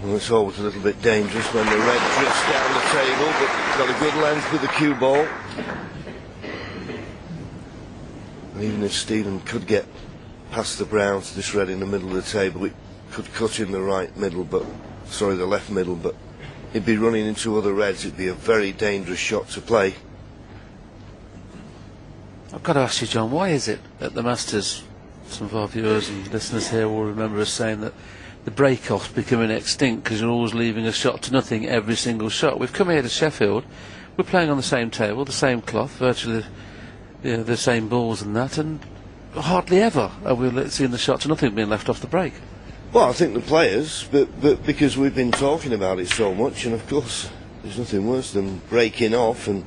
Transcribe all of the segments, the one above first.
Well, it's always a little bit dangerous when the red drifts down the table, but got a good length with the cue ball. And even if Stephen could get past the brown to this red in the middle of the table, it could cut in the right middle, but sorry, the left middle, but he'd be running into other reds. It'd be a very dangerous shot to play. I've got to ask you, John, why is it at the Masters, some of our viewers and listeners here will remember us saying that the break-off's becoming extinct because you're always leaving a shot to nothing every single shot. We've come here to Sheffield, we're playing on the same table, the same cloth, virtually the same balls and that, and hardly ever have we seen the shot to nothing being left off the break. Well, I think the players, but because we've been talking about it so much, and of course there's nothing worse than breaking off and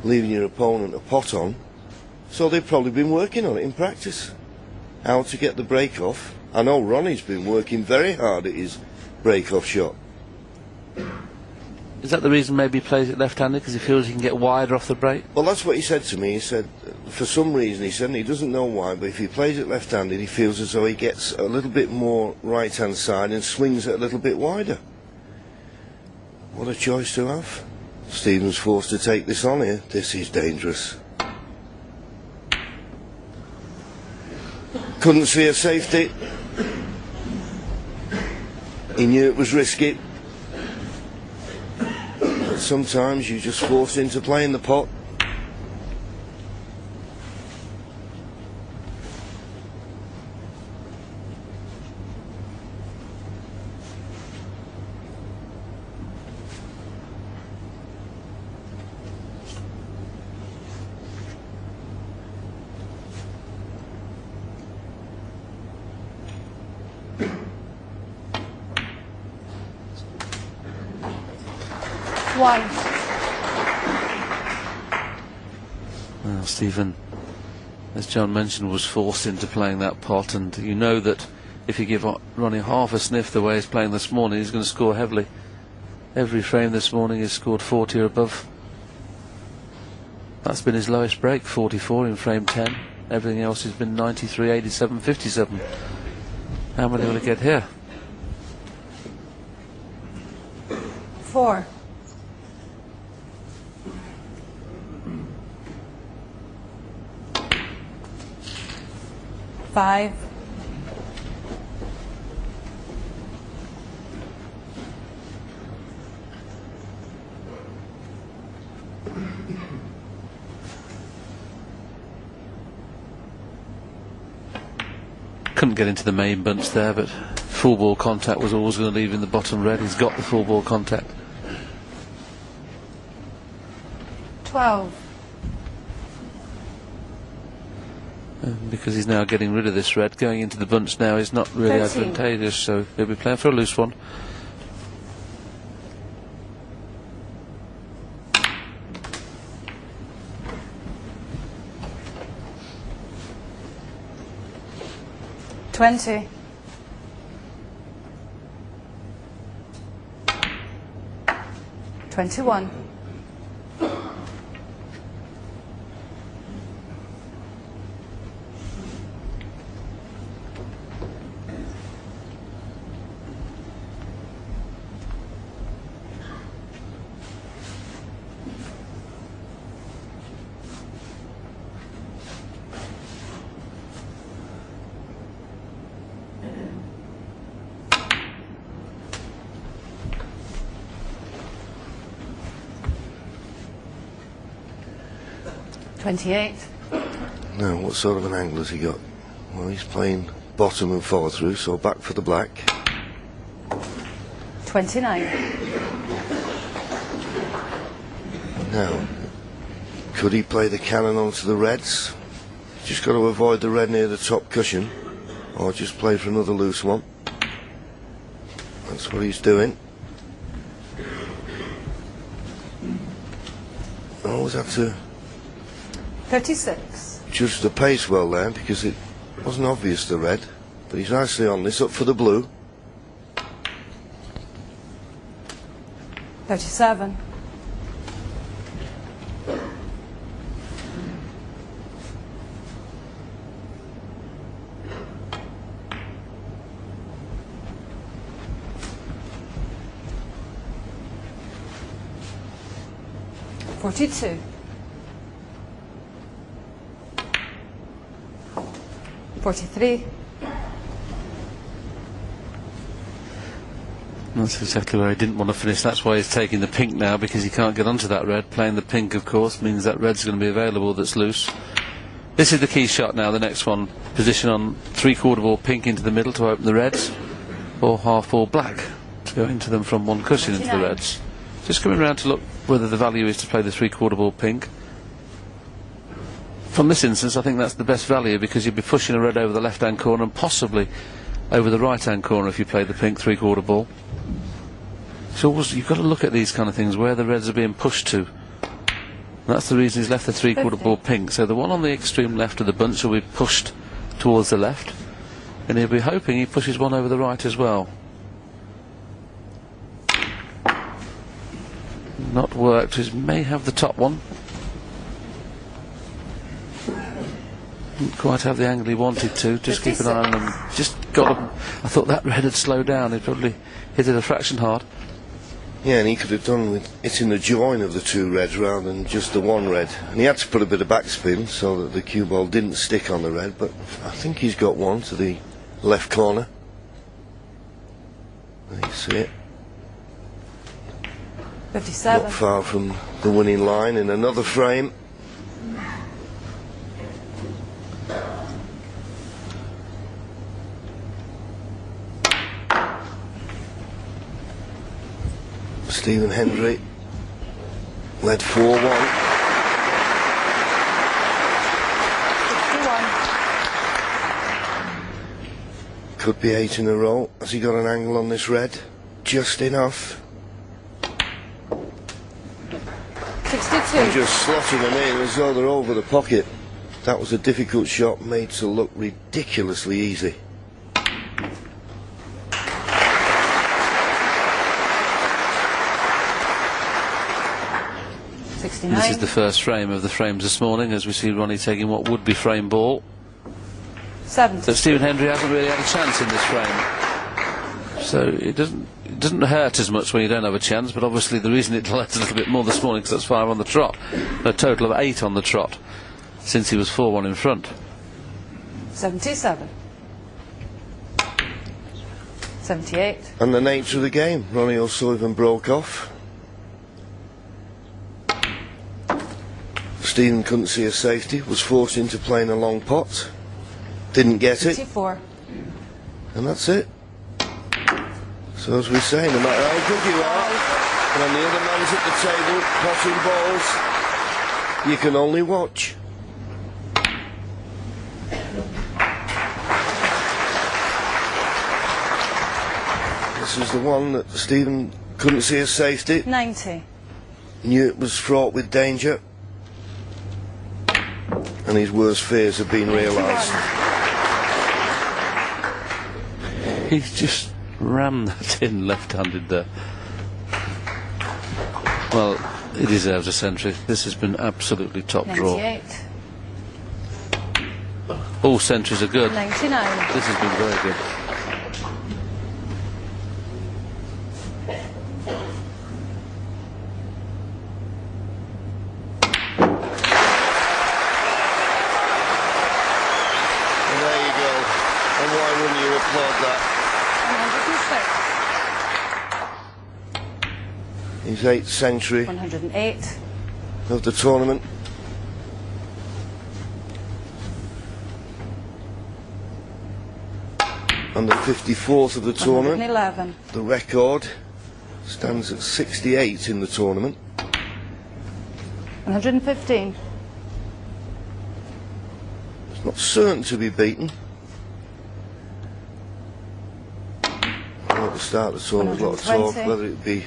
leaving your opponent a pot on, so they've probably been working on it in practice, how to get the break off. I know Ronnie's been working very hard at his break-off shot. Is that the reason maybe he plays it left-handed, because he feels he can get wider off the break? Well, that's what he said to me. He said, for some reason, he said, and he doesn't know why, but if he plays it left-handed, he feels as though he gets a little bit more right-hand side and swings it a little bit wider. What a choice to have. Stephen's forced to take this on here. This is dangerous. Couldn't see a safety. He knew it was risky. But sometimes you just force into playing the pot. Well, Stephen, as John mentioned, was forced into playing that pot, and you know that if you give Ronnie half a sniff the way he's playing this morning, he's going to score heavily. Every frame this morning he's scored 40 or above. That's been his lowest break, 44 in frame 10. Everything else has been 93, 87, 57. How many will he get here? 4. 5. 'Couldn't get into the main bunch there, but full ball contact was always going to leave in the bottom red. He's got the full ball contact. 12. Because he's now getting rid of this red, going into the bunch now is not really 13. advantageous, so he'll be playing for a loose one. $20. 21. 28. Now, what sort of an angle has he got? Well, he's playing bottom and follow through, so back for the black. 29. Now, could he play the cannon onto the reds? Just got to avoid the red near the top cushion, or just play for another loose one. That's what he's doing. Always have to 36. judge the pace well there, because it wasn't obvious the red, but he's nicely on this, up for the blue. 37. 42. 43. That's exactly where he didn't want to finish. That's why he's taking the pink now, because he can't get onto that red. Playing the pink, of course, means that red's going to be available that's loose. This is the key shot now, the next one. Position on 3/4 ball pink into the middle to open the reds, or half ball black to go into them from one cushion into the reds. Just coming around to look whether the value is to play the 3/4 ball pink. From this instance, I think that's the best value, because you'd be pushing a red over the left-hand corner and possibly over the right-hand corner if you play the pink 3/4 ball. So you've got to look at these kind of things, where the reds are being pushed to. And that's the reason he's left the 3/4 ball pink. So the one on the extreme left of the bunch will be pushed towards the left, and he'll be hoping he pushes one over the right as well. Not worked. He may have the top one. Didn't quite have the angle he wanted to. Just keep an eye on them. Just got him. I thought that red had slowed down. He'd probably hit it a fraction hard. Yeah, and he could have done with hitting the join of the two reds rather than just the one red. And he had to put a bit of backspin so that the cue ball didn't stick on the red, but I think he's got one to the left corner. There you see it. 57. Not far from the winning line in another frame. Stephen Hendry led 4-1. 61. Could be 8 in a row. Has he got an angle on this red? Just enough. 62. And just slotting them in as though they're over the pocket. That was a difficult shot made to look ridiculously easy. 69. This is the first frame of the frames this morning, as we see Ronnie taking what would be frame ball. 70. So Stephen Hendry hasn't really had a chance in this frame. So it doesn't hurt as much when you don't have a chance, but obviously the reason it hurt a little bit more this morning because that's 5 on the trot. A total of 8 on the trot since he was 4-1 in front. 77. 78. And the nature of the game, Ronnie O'Sullivan broke off. Stephen couldn't see a safety, was forced into playing a long pot, didn't get it, 54. and that's it. So as we say, no matter how good you are, when the other man's at the table potting balls, you can only watch. This is the one that Stephen couldn't see a safety, 90. knew it was fraught with danger, and his worst fears have been realised. He just rammed that in left-handed there. Well, he deserves a century. This has been absolutely top draw. 98. All centuries are good. 99. This has been very good. And there you go. And why wouldn't you applaud that? 106. His 8th century 108. of the tournament. And the 54th of the tournament. 111. The record stands at 68 in the tournament. 115. It's not certain to be beaten. At the start of the tournament, a lot of talk 120. whether it be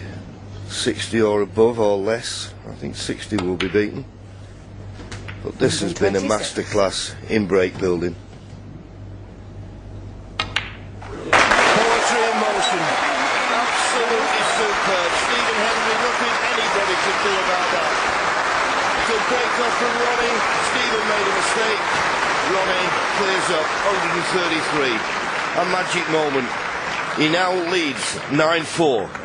60 or above or less. I think 60 will be beaten. But this has been a 126. masterclass in break building. Poetry in motion. Absolutely superb. Stephen Hendry, nothing anybody could do about that. Good break off from Ronnie. Stephen made a mistake. Ronnie clears up 133. A magic moment. He now leads 9-4.